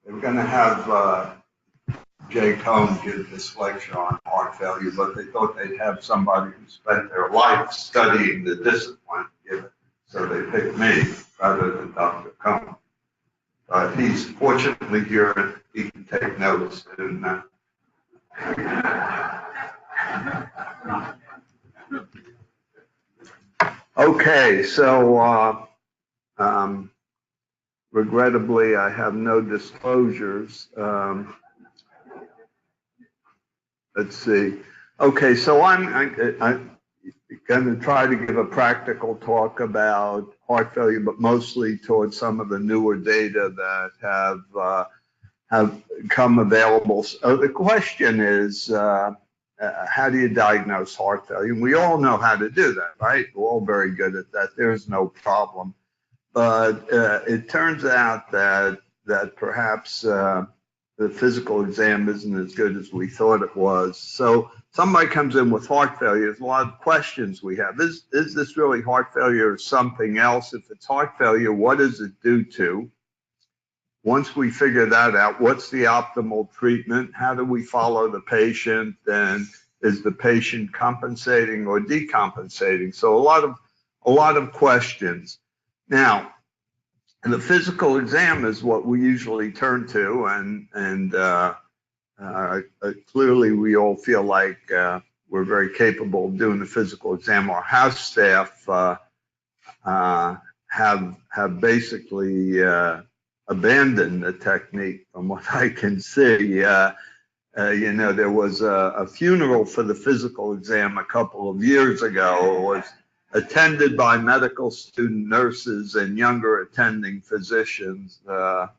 they were going to have Jay Cohn give this lecture on heart failure, but they thought they'd have somebody who spent their life studying the discipline give it. So they picked me rather than Dr. Cohn. He's fortunately here. He can take notes. And, okay, so regrettably, I have no disclosures. Let's see. Okay, so I'm going to try to give a practical talk about heart failure, but mostly towards some of the newer data that have come available. So the question is, how do you diagnose heart failure? And we all know how to do that, right? We're all very good at that. There's no problem. But it turns out that perhaps the physical exam isn't as good as we thought it was. So somebody comes in with heart failure, there's a lot of questions we have. Is this really heart failure or something else? If it's heart failure, what does it do to? Once we figure that out, what's the optimal treatment? How do we follow the patient? And is the patient compensating or decompensating? So a lot of questions. Now, the physical exam is what we usually turn to, and clearly we all feel like we're very capable of doing the physical exam. Our house staff have basically abandoned the technique, from what I can see. You know, there was a funeral for the physical exam a couple of years ago. It was attended by medical student nurses and younger attending physicians. But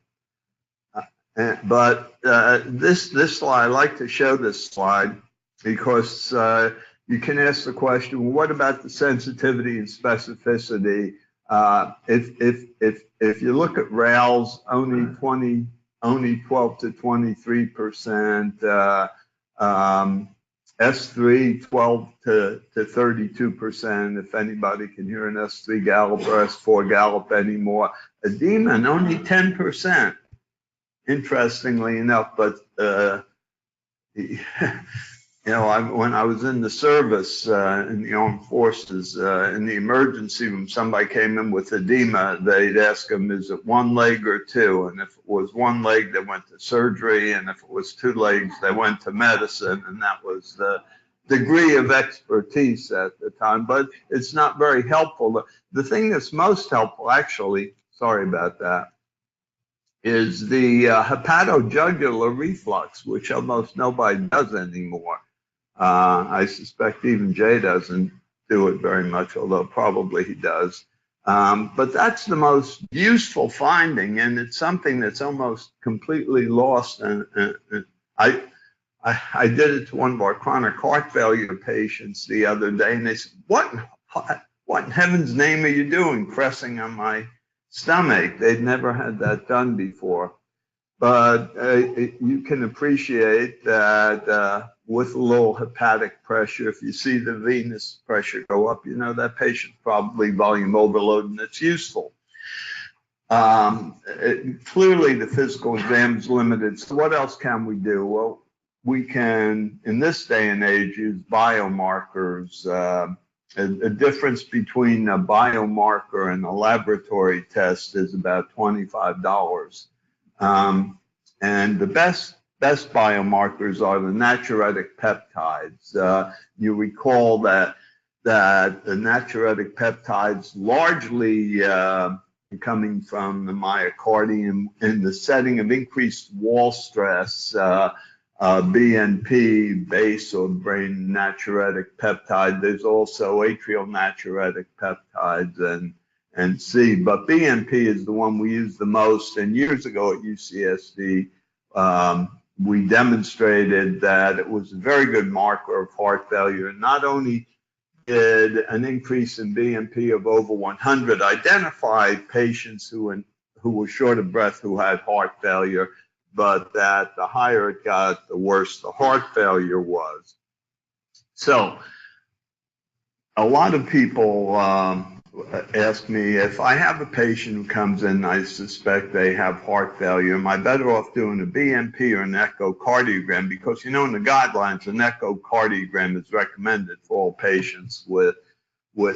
this slide, I like to show this slide because you can ask the question, well, what about the sensitivity and specificity? If you look at RALs, only 12 to 23%. S3, 12 to 32%, if anybody can hear an S3 gallop or S4 gallop anymore. Edema, only 10%, interestingly enough. But, you know, when I was in the service in the armed forces, in the emergency room, somebody came in with edema, they'd ask them, is it one leg or two? And if it was one leg, they went to surgery. And if it was two legs, they went to medicine. And that was the degree of expertise at the time. But it's not very helpful. The thing that's most helpful, actually, sorry about that, is the hepatojugular reflux, which almost nobody does anymore. I suspect even Jay doesn't do it very much, although probably he does. But that's the most useful finding, and it's something that's almost completely lost. And I did it to one of our chronic heart failure patients the other day, and they said, what in heaven's name are you doing, pressing on my stomach? They'd never had that done before. But you can appreciate that with a little hepatic pressure, if you see the venous pressure go up, you know that patient's probably volume overload, and it's useful. Clearly, the physical exam is limited. So what else can we do? Well, we can, in this day and age, use biomarkers. A difference between a biomarker and a laboratory test is about $25. And the best biomarkers are the natriuretic peptides. You recall that the natriuretic peptides largely coming from the myocardium in the setting of increased wall stress, BNP, base or brain natriuretic peptide. There's also atrial natriuretic peptides and C, but BNP is the one we use the most. And years ago at UCSD, we demonstrated that it was a very good marker of heart failure. And not only did an increase in BNP of over 100 identify patients who were short of breath who had heart failure, but that the higher it got, the worse the heart failure was. So a lot of people ask me if I have a patient who comes in, I suspect they have heart failure. Am I better off doing a BNP or an echocardiogram? Because, you know, in the guidelines, an echocardiogram is recommended for all patients with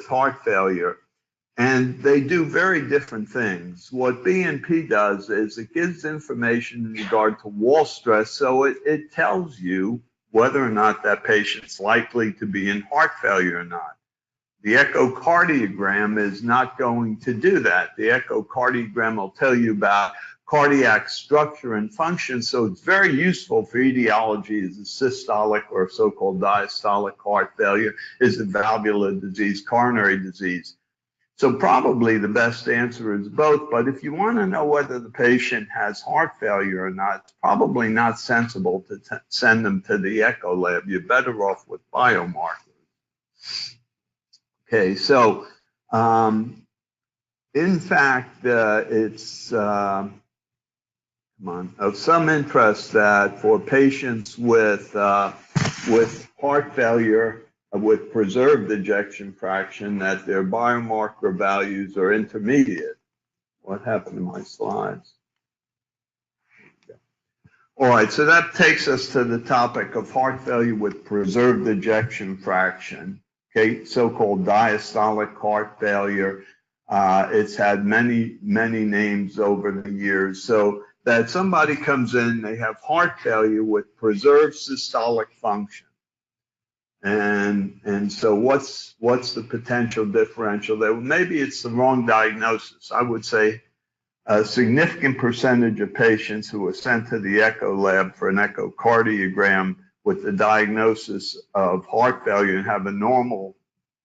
heart failure. And they do very different things. What BNP does is it gives information in regard to wall stress, so it tells you whether or not that patient's likely to be in heart failure or not. The echocardiogram is not going to do that. The echocardiogram will tell you about cardiac structure and function, so it's very useful for etiology. Is it systolic or so-called diastolic heart failure? Is it valvular disease, coronary disease? So probably the best answer is both, but if you want to know whether the patient has heart failure or not, it's probably not sensible to send them to the echo lab. You're better off with biomarkers. Okay, so in fact, it's of some interest that for patients with heart failure with preserved ejection fraction, that their biomarker values are intermediate. What happened to my slides? All right, so that takes us to the topic of heart failure with preserved ejection fraction. Okay, so-called diastolic heart failure. It's had many names over the years. So that somebody comes in, they have heart failure with preserved systolic function. And so what's the potential differential there? Well, maybe it's the wrong diagnosis. I would say a significant percentage of patients who are sent to the echo lab for an echocardiogram with the diagnosis of heart failure and have a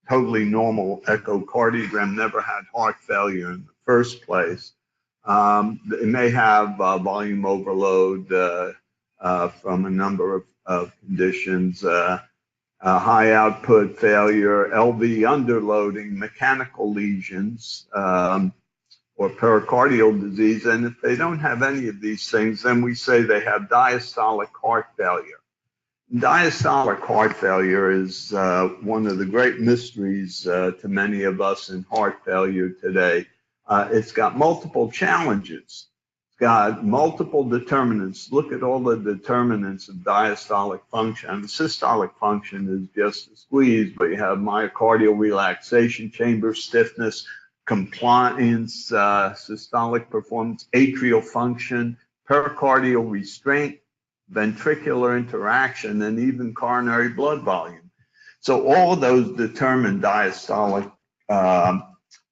totally normal echocardiogram, never had heart failure in the first place. It may have volume overload from a number of conditions, high output failure, LV underloading, mechanical lesions, or pericardial disease. And if they don't have any of these things, then we say they have diastolic heart failure. Diastolic heart failure is one of the great mysteries to many of us in heart failure today. It's got multiple challenges. It's got multiple determinants. Look at all the determinants of diastolic function. And the systolic function is just a squeeze, but you have myocardial relaxation, chamber stiffness, compliance, systolic performance, atrial function, pericardial restraint, ventricular interaction, and even coronary blood volume. So all of those determine diastolic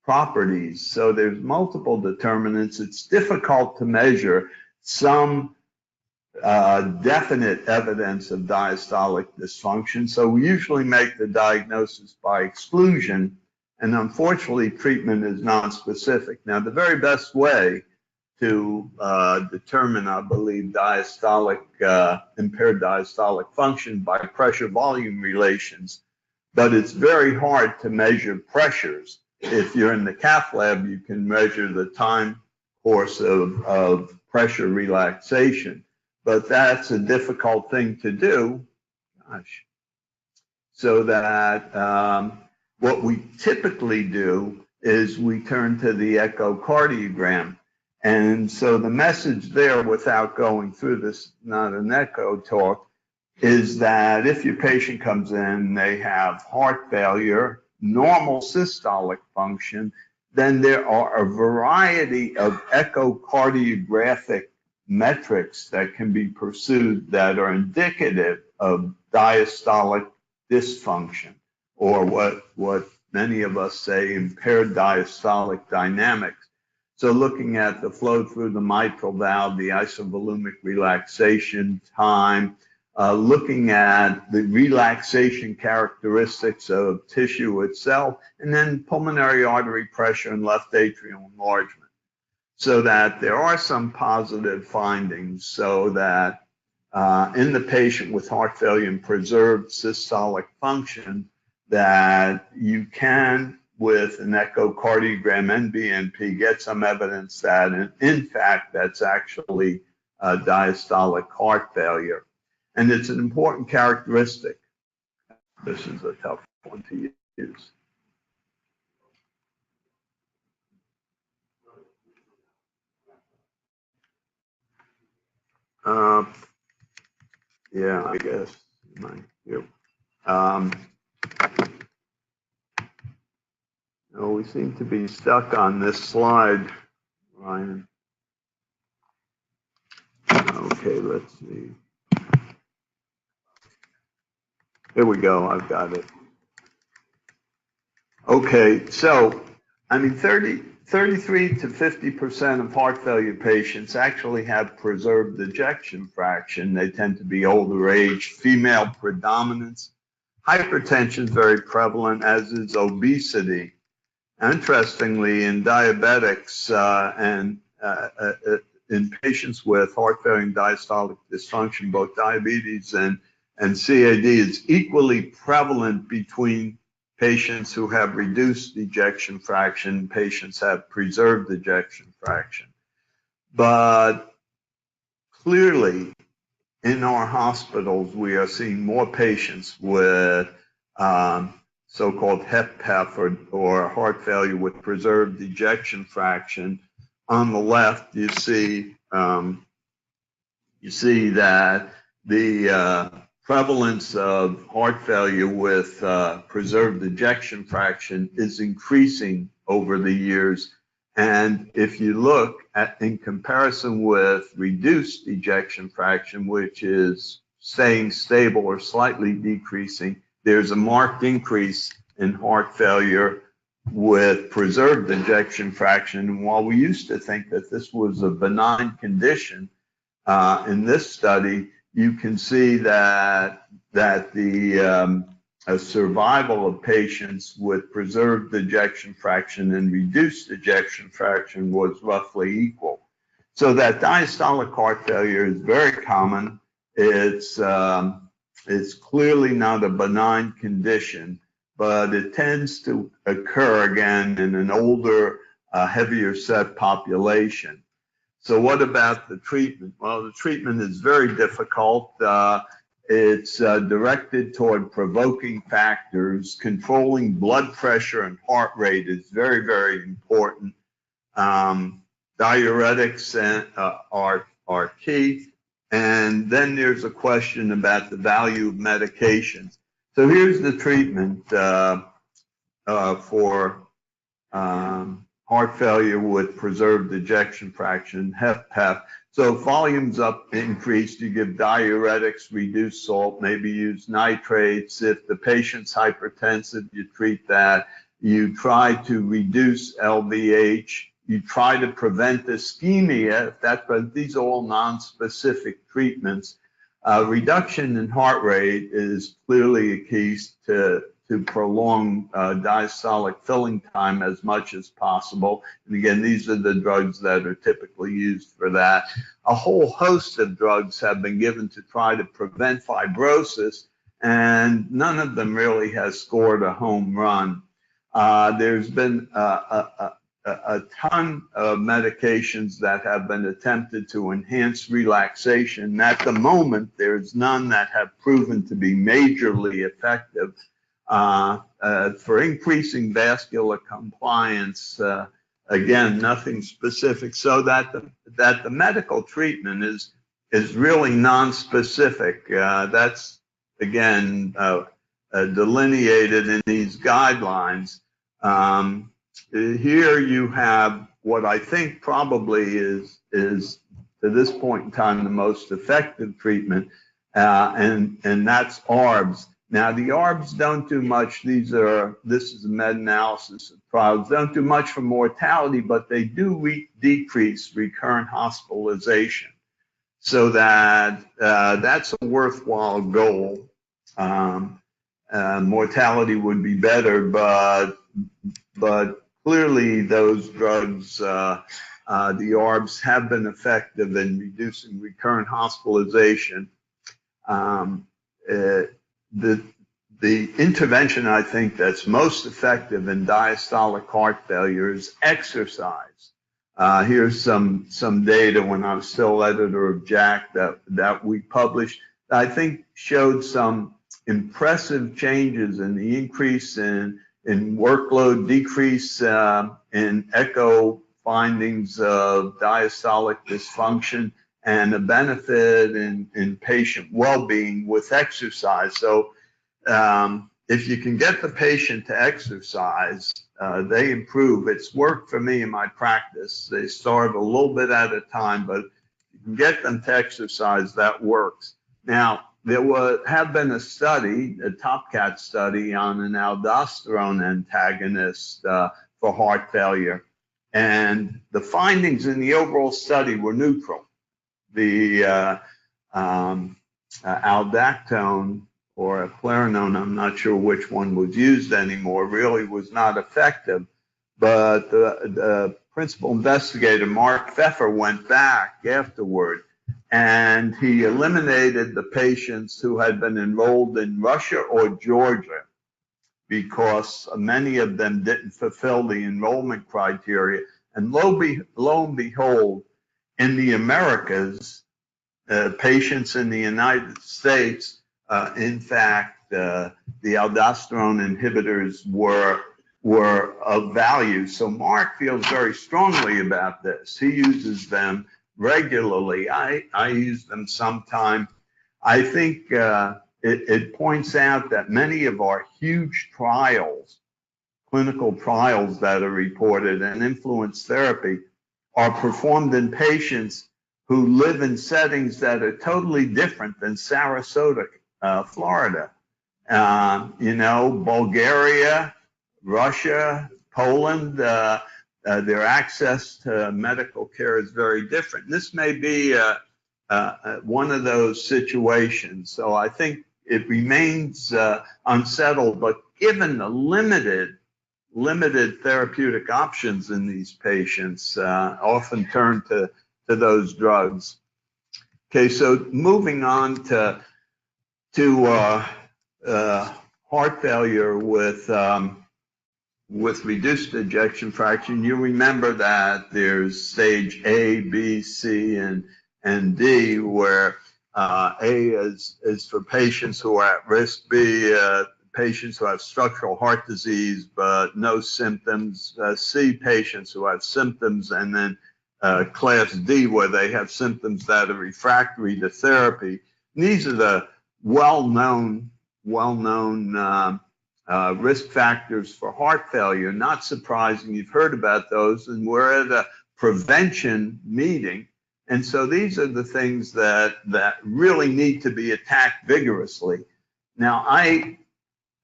properties. So there's multiple determinants. It's difficult to measure some definite evidence of diastolic dysfunction. So we usually make the diagnosis by exclusion, and unfortunately treatment is non-specific. Now the very best way to determine, I believe, impaired diastolic function by pressure volume relations, but it's very hard to measure pressures. If you're in the cath lab, you can measure the time course of pressure relaxation, but that's a difficult thing to do. So that what we typically do is we turn to the echocardiogram. And so the message there, without going through this, not an echo talk, is that if your patient comes in, they have heart failure, normal systolic function, then there are a variety of echocardiographic metrics that can be pursued that are indicative of diastolic dysfunction, or what many of us say impaired diastolic dynamics. So looking at the flow through the mitral valve, the isovolumic relaxation time, looking at the relaxation characteristics of tissue itself, and then pulmonary artery pressure and left atrial enlargement. So that there are some positive findings, so that in the patient with heart failure and preserved systolic function, that you can, with an echocardiogram and BNP, get some evidence that, in fact, that's actually diastolic heart failure. And it's an important characteristic. This is a tough one to use. Uh, yeah, I guess. Yep. Oh, we seem to be stuck on this slide, Ryan. Okay, let's see. Here we go. I've got it. Okay, so, I mean, 33 to 50% of heart failure patients actually have preserved ejection fraction. They tend to be older age, female predominance. Hypertension is very prevalent, as is obesity. Interestingly, in diabetics and in patients with heart failure and diastolic dysfunction, both diabetes and CAD is equally prevalent between patients who have reduced ejection fraction, patients have preserved ejection fraction. But clearly, in our hospitals, we are seeing more patients with so-called HFpEF or heart failure with preserved ejection fraction. On the left, you see that the prevalence of heart failure with preserved ejection fraction is increasing over the years. And if you look at, in comparison with reduced ejection fraction, which is staying stable or slightly decreasing, there's a marked increase in heart failure with preserved ejection fraction. And while we used to think that this was a benign condition, in this study, you can see that the survival of patients with preserved ejection fraction and reduced ejection fraction was roughly equal. So that diastolic heart failure is very common. It's clearly not a benign condition, but it tends to occur again in an older, heavier set population. So what about the treatment? Well, the treatment is very difficult. It's directed toward provoking factors. Controlling blood pressure and heart rate is very, very important. Diuretics are key. And then there's a question about the value of medications. So here's the treatment for heart failure with preserved ejection fraction, HFpEF. So volumes up increased, you give diuretics, reduce salt, maybe use nitrates. If the patient's hypertensive, you treat that. You try to reduce LVH. You try to prevent ischemia, but these are all non-specific treatments. Reduction in heart rate is clearly a key to prolong diastolic filling time as much as possible. And again, these are the drugs that are typically used for that. A whole host of drugs have been given to try to prevent fibrosis, and none of them really has scored a home run. There's been a ton of medications that have been attempted to enhance relaxation. At the moment, there's none that have proven to be majorly effective. For increasing vascular compliance, again, nothing specific, so that the medical treatment is really non-specific. That's, again, delineated in these guidelines. Here you have what I think probably is to this point in time the most effective treatment, and that's ARBs. Now, the ARBs don't do much. This is a meta-analysis of trials. Don't do much for mortality, but they do decrease recurrent hospitalization. So that's a worthwhile goal. Mortality would be better, but clearly those drugs, the ARBs, have been effective in reducing recurrent hospitalization. The intervention I think that's most effective in diastolic heart failure is exercise. Here's some data when I was still editor of JACC that we published that I think showed some impressive changes in the increase in workload, decrease in echo findings of diastolic dysfunction, and a benefit in patient well-being with exercise. So if you can get the patient to exercise, they improve. It's worked for me in my practice. They start a little bit at a time, but you can get them to exercise, that works. Now, there have been a study, a TopCat study on an aldosterone antagonist for heart failure. And the findings in the overall study were neutral. The aldactone or eplerenone, I'm not sure which one was used anymore, really was not effective. But the principal investigator, Mark Pfeffer, went back afterward, and he eliminated the patients who had been enrolled in Russia or Georgia because many of them didn't fulfill the enrollment criteria. And lo and behold, in the Americas, patients in the United States, in fact, the aldosterone inhibitors were of value. So Mark feels very strongly about this. He uses them regularly. I use them sometime. I think it points out that many of our huge trials, clinical trials that are reported, and influence therapy are performed in patients who live in settings that are totally different than Sarasota, Florida. Bulgaria, Russia, Poland, their access to medical care is very different. This may be one of those situations. So I think it remains unsettled, but given the limited therapeutic options in these patients, often turn to those drugs. Okay, so moving on to heart failure with reduced ejection fraction. You remember that there's stage A, B, C, and D, where A is for patients who are at risk, B, patients who have structural heart disease but no symptoms, C, patients who have symptoms, and then class D, where they have symptoms that are refractory to therapy. And these are the well-known risk factors for heart failure. Not surprising, you've heard about those, and we're at a prevention meeting. And so these are the things that really need to be attacked vigorously. Now, I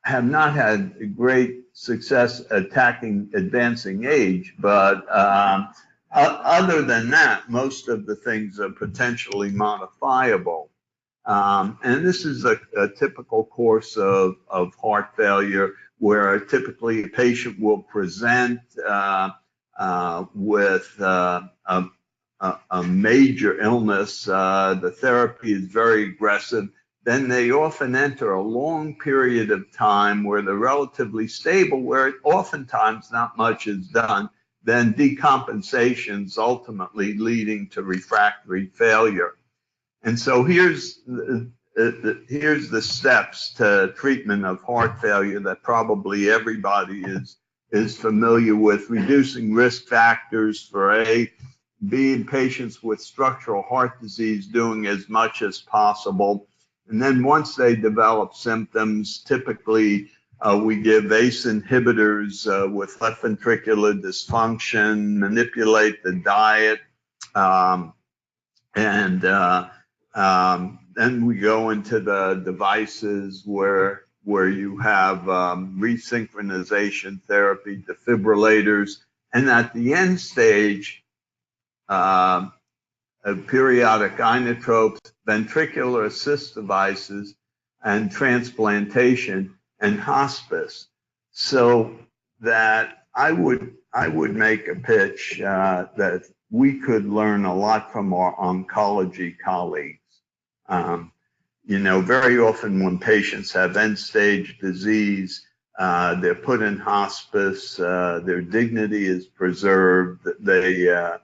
have not had great success attacking advancing age, but other than that, most of the things are potentially modifiable. And this is a typical course of heart failure, where typically a patient will present with a major illness. The therapy is very aggressive. Then they often enter a long period of time where they're relatively stable, where oftentimes not much is done, then decompensations ultimately leading to refractory failure. And so here's the steps to treatment of heart failure that probably everybody is familiar with: reducing risk factors for A, B, in patients with structural heart disease, doing as much as possible. And then once they develop symptoms, typically we give ACE inhibitors with left ventricular dysfunction, manipulate the diet, and then we go into the devices where you have resynchronization therapy, defibrillators, and at the end stage, periodic inotropes, ventricular assist devices, and transplantation and hospice. So that I would make a pitch that we could learn a lot from our oncology colleagues. Very often when patients have end-stage disease, they're put in hospice, their dignity is preserved, they are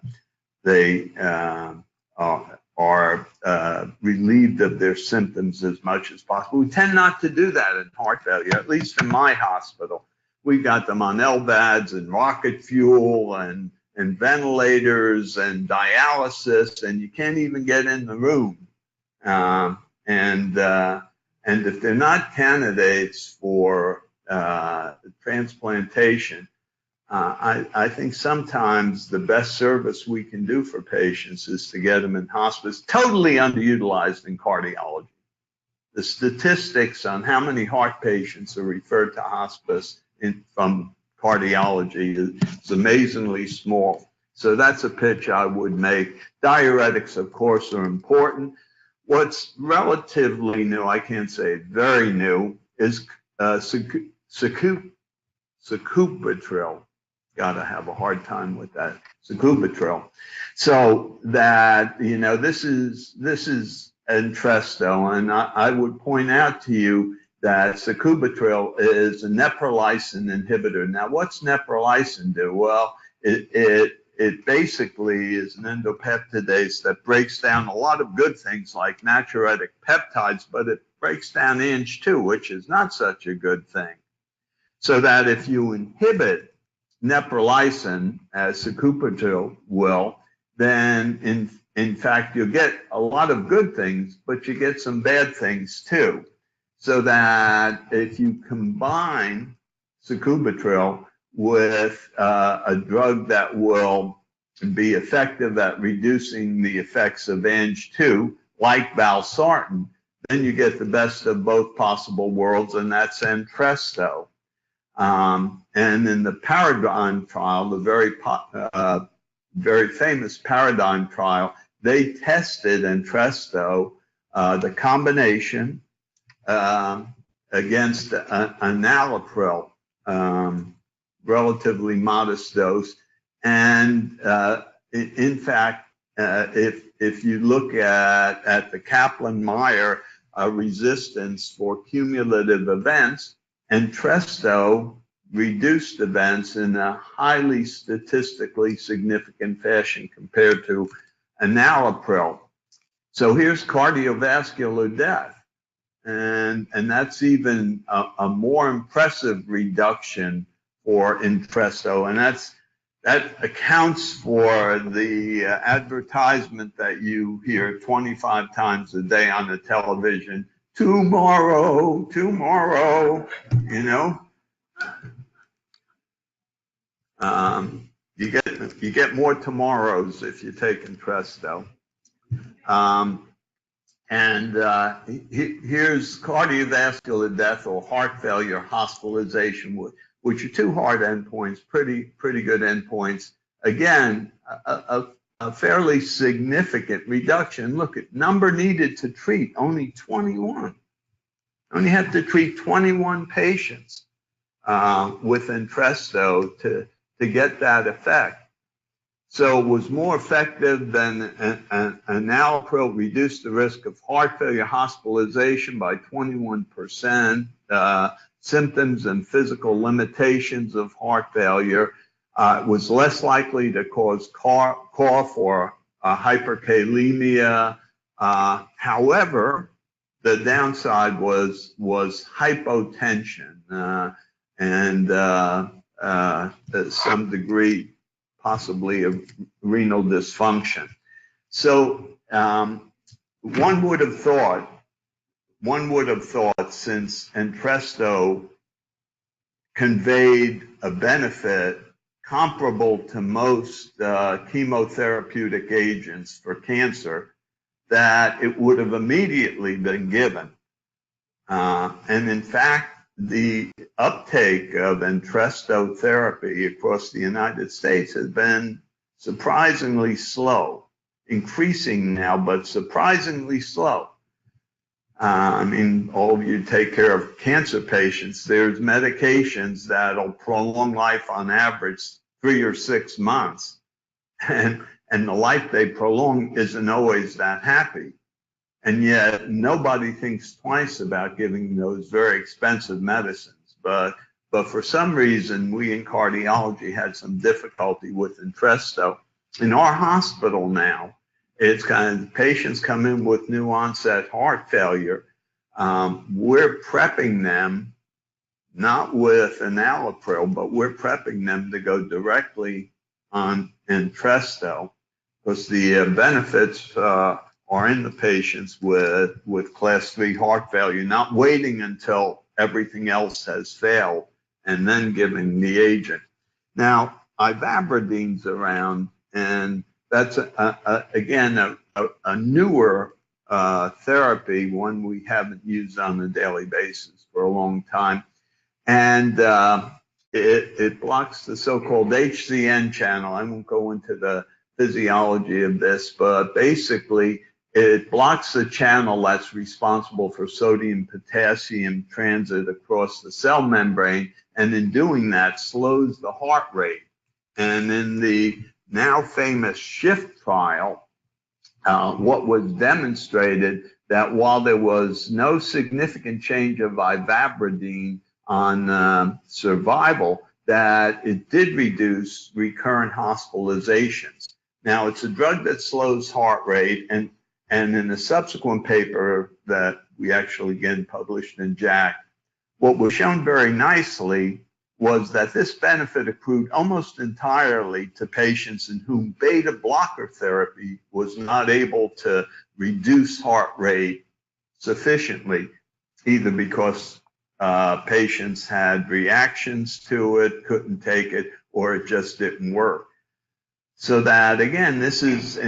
relieved of their symptoms as much as possible. We tend not to do that in heart failure, at least in my hospital. We got them on LVADs and rocket fuel and and ventilators and dialysis, and you can't even get in the room. And if they're not candidates for transplantation, I think sometimes the best service we can do for patients is to get them in hospice, totally underutilized in cardiology. The statistics on how many heart patients are referred to hospice from cardiology is amazingly small. So that's a pitch I would make. Diuretics, of course, are important. What's relatively new, I can't say very new, is sacubitril. Gotta have a hard time with that. Sacubitril. So that, you know, this is Entresto, and I would point out to you that sacubitril is a neprilysin inhibitor. Now, what's neprilysin do? Well, it basically is an endopeptidase that breaks down a lot of good things like natriuretic peptides, but it breaks down Ang2, which is not such a good thing. So that if you inhibit neprilysin, as sacubitril will, then in fact you'll get a lot of good things, but you get some bad things too. So that if you combine sacubitril with a drug that will be effective at reducing the effects of Ang2, like valsartan, then you get the best of both possible worlds, and that's Entresto. And in the Paradigm trial, the very famous Paradigm trial, they tested Entresto, the combination, against enalapril, relatively modest dose. And in fact, if you look at the Kaplan-Meier resistance for cumulative events, Entresto reduced events in a highly statistically significant fashion compared to enalapril. So here's cardiovascular death. And that's even a more impressive reduction for Entresto. And that accounts for the advertisement that you hear 25 times a day on the television. Tomorrow, you know. You get more tomorrows if you take Entresto. Here's cardiovascular death or heart failure hospitalization, which are two hard endpoints, pretty good endpoints. Again, a fairly significant reduction. Look at number needed to treat, only 21. Only have to treat 21 patients with Entresto to get that effect. So it was more effective than enalapril, reduced the risk of heart failure hospitalization by 21%. Symptoms and physical limitations of heart failure. Was less likely to cause cough or hyperkalemia. However, the downside was hypotension and to some degree possibly of renal dysfunction. So one would have thought, since Entresto conveyed a benefit comparable to most chemotherapeutic agents for cancer, that it would have immediately been given. And in fact, the uptake of Entresto therapy across the United States has been surprisingly slow, increasing now, but surprisingly slow. I mean, all of you take care of cancer patients. There's medications that'll prolong life on average 3 or 6 months. And the life they prolong isn't always that happy. And yet nobody thinks twice about giving those very expensive medicines. But for some reason, we in cardiology had some difficulty with Entresto. In our hospital now, it's kind of patients come in with new onset heart failure. We're prepping them, not with enalapril, but we're prepping them to go directly on Entresto, because the benefits are in the patients with class 3 heart failure, not waiting until everything else has failed and then giving the agent. Now, ivabradine around, and that's again a newer therapy, one we haven't used on a daily basis for a long time, and it blocks the so-called HCN channel. I won't go into the physiology of this, but basically it blocks the channel that's responsible for sodium-potassium transit across the cell membrane, and in doing that slows the heart rate. And in the now famous SHIFT trial, what was demonstrated that while there was no significant change of ivabradine on survival, that it did reduce recurrent hospitalizations. Now, it's a drug that slows heart rate, and in a subsequent paper that we actually again published in JACC, what was shown very nicely was that this benefit accrued almost entirely to patients in whom beta blocker therapy was not able to reduce heart rate sufficiently, either because patients had reactions to it, couldn't take it, or it just didn't work. So that, again, this is,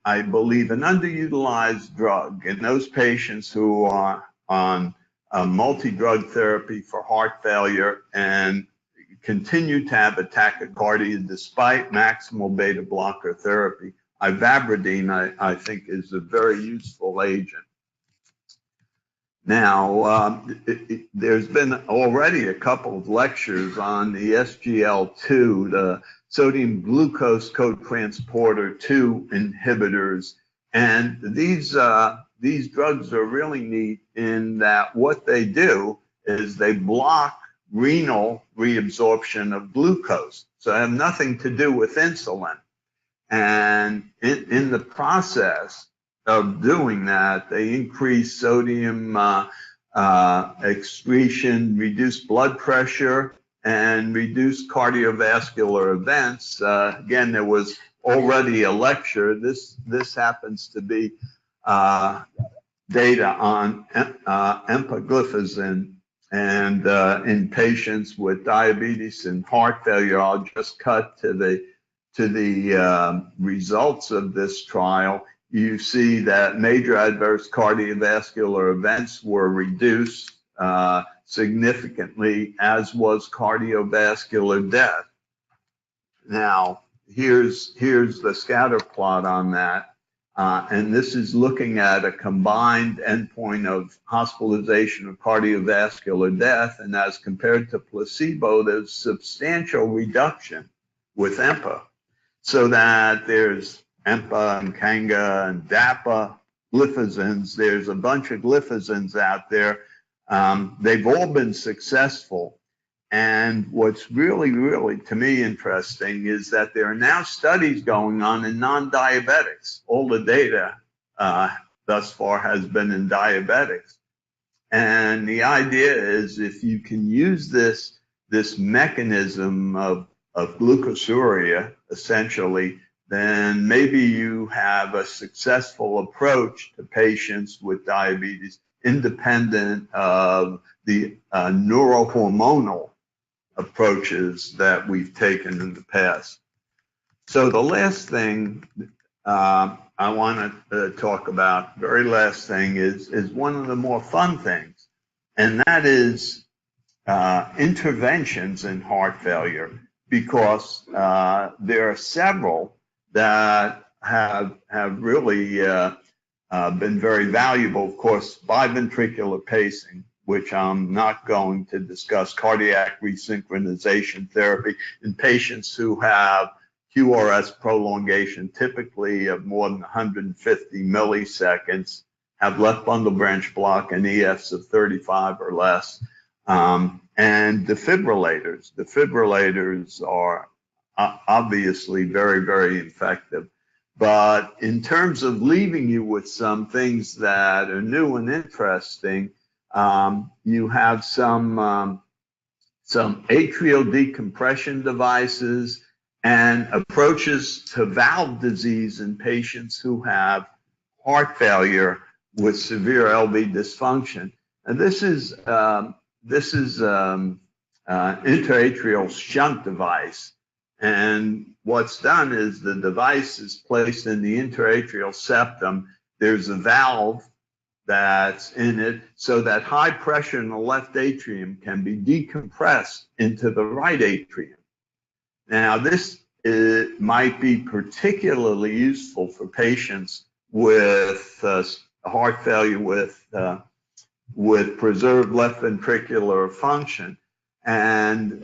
I believe, an underutilized drug in those patients who are on multi-drug therapy for heart failure and continue to have a tachycardia despite maximal beta blocker therapy. Ivabradine, I think, is a very useful agent. Now, there's been already a couple of lectures on the SGL2, the sodium glucose cotransporter 2 inhibitors, and these drugs are really neat in that what they do is they block renal reabsorption of glucose. So they have nothing to do with insulin. And in the process of doing that, they increase sodium excretion, reduce blood pressure, and reduce cardiovascular events. Again, there was already a lecture. This happens to be data on empagliflozin, and in patients with diabetes and heart failure. I'll just cut to the results of this trial. You see that major adverse cardiovascular events were reduced significantly, as was cardiovascular death. Now, here's the scatter plot on that. And this is looking at a combined endpoint of hospitalization of cardiovascular death. And as compared to placebo, there's substantial reduction with EMPA. So that there's EMPA and KANGA and DAPA, gliflozins. There's a bunch of gliflozins out there. They've all been successful. And what's really, really, to me, interesting is that there are now studies going on in non-diabetics. All the data thus far has been in diabetics. And the idea is if you can use this mechanism of glucosuria, essentially, then maybe you have a successful approach to patients with diabetes, independent of the neurohormonal approaches that we've taken in the past. So the last thing I want to talk about, very last thing, is one of the more fun things, and that is interventions in heart failure, because there are several that have really been very valuable. Of course, biventricular pacing, which I'm not going to discuss, cardiac resynchronization therapy in patients who have QRS prolongation, typically of more than 150 milliseconds, have left bundle branch block and EFs of 35 or less. And defibrillators. Defibrillators are obviously very, very effective. But in terms of leaving you with some things that are new and interesting, you have some atrial decompression devices and approaches to valve disease in patients who have heart failure with severe LV dysfunction. And this is intraatrial shunt device. And what's done is the device is placed in the intraatrial septum. There's a valve that's in it so that high pressure in the left atrium can be decompressed into the right atrium. Now, this might be particularly useful for patients with heart failure with preserved left ventricular function. And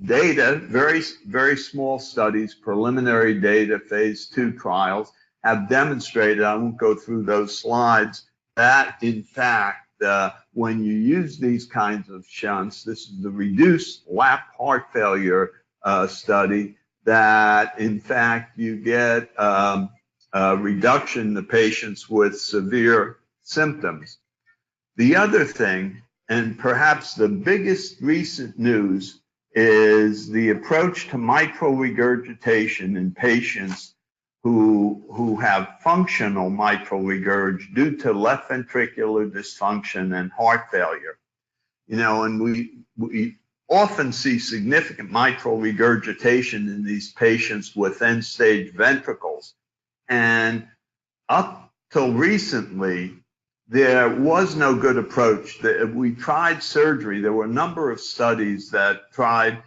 data, very, very small studies, preliminary data, phase 2 trials, have demonstrated, I won't go through those slides, that in fact, when you use these kinds of shunts, this is the reduced lap heart failure study, that in fact you get a reduction in the patients with severe symptoms. The other thing, and perhaps the biggest recent news, is the approach to mitral regurgitation in patients who have functional mitral regurg due to left ventricular dysfunction and heart failure. You know, and we often see significant mitral regurgitation in these patients with end-stage ventricles. And up till recently, there was no good approach. We tried surgery. There were a number of studies that tried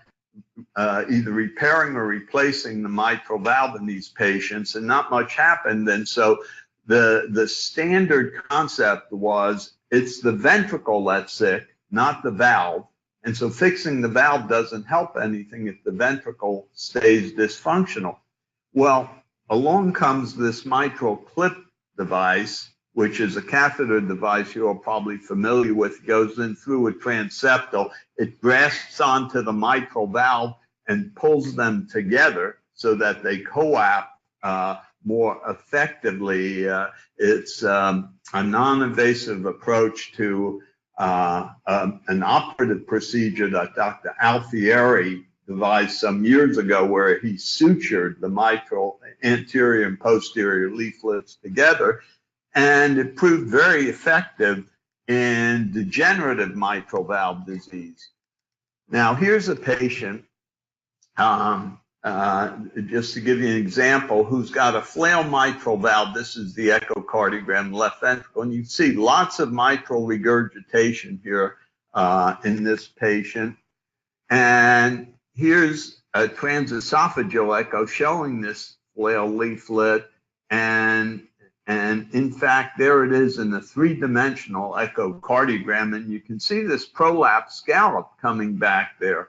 either repairing or replacing the mitral valve in these patients, and not much happened. And so the standard concept was it's the ventricle that's sick, not the valve. And so fixing the valve doesn't help anything if the ventricle stays dysfunctional. Well, along comes this mitral clip device, which is a catheter device you're probably familiar with. It goes in through a transeptal. It grasps onto the mitral valve and pulls them together so that they coap more effectively. It's a non-invasive approach to an operative procedure that Dr. Alfieri devised some years ago, where he sutured the mitral anterior and posterior leaflets together. And it proved very effective in degenerative mitral valve disease. Now, here's a patient, just to give you an example, who's got a flail mitral valve. This is the echocardiogram, left ventricle. And you see lots of mitral regurgitation here in this patient. And here's a transesophageal echo showing this flail leaflet. And in fact, there it is in the three-dimensional echocardiogram, and you can see this prolapse scallop coming back there.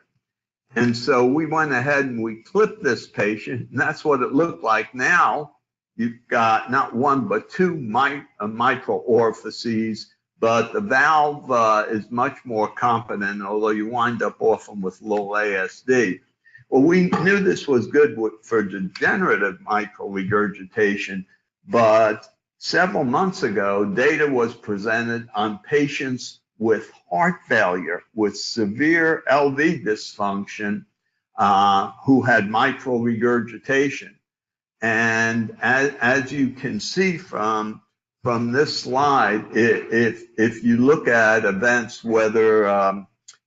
And so we went ahead and we clipped this patient, and that's what it looked like. Now you've got not one but two mitral orifices, but the valve is much more competent, although you wind up often with low ASD. Well, we knew this was good for degenerative mitral regurgitation, but several months ago, data was presented on patients with heart failure, with severe LV dysfunction, who had mitral regurgitation. And as you can see from this slide, if you look at events, whether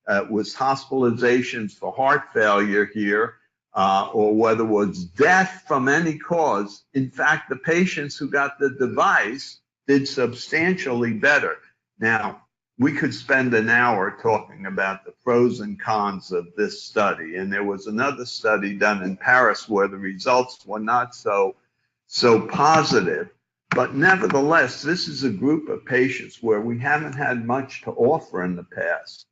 it was hospitalizations for heart failure here, or whether it was death from any cause, in fact, the patients who got the device did substantially better. Now, we could spend an hour talking about the pros and cons of this study. And there was another study done in Paris where the results were not so positive. But nevertheless, this is a group of patients where we haven't had much to offer in the past.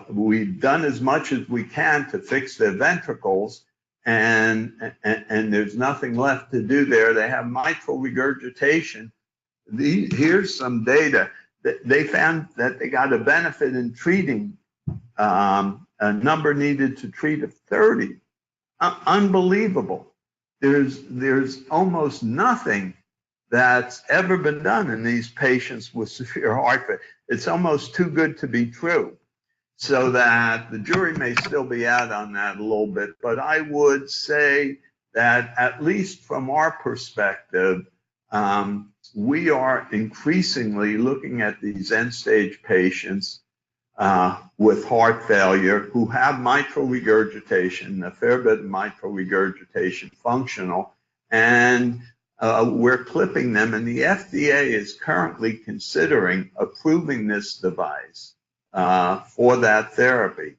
We've done as much as we can to fix their ventricles, and there's nothing left to do there. They have mitral regurgitation. Here's some data. They found that they got a benefit in treating a number needed to treat of 30. Unbelievable. There's almost nothing that's ever been done in these patients with severe heart failure. It's almost too good to be true. so that the jury may still be out on that a little bit, but I would say that at least from our perspective, we are increasingly looking at these end-stage patients with heart failure who have mitral regurgitation, a fair bit of mitral regurgitation functional, and we're clipping them, and the FDA is currently considering approving this device for that therapy.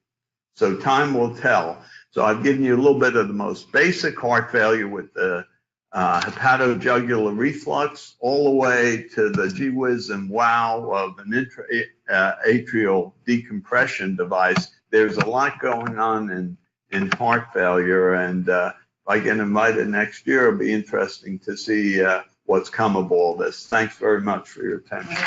So time will tell. So I've given you a little bit of the most basic heart failure with the hepatojugular reflux, all the way to the gee whiz and wow of an atrial decompression device. There's a lot going on in heart failure, and if I get invited next year, it'll be interesting to see what's come of all this. Thanks very much for your attention.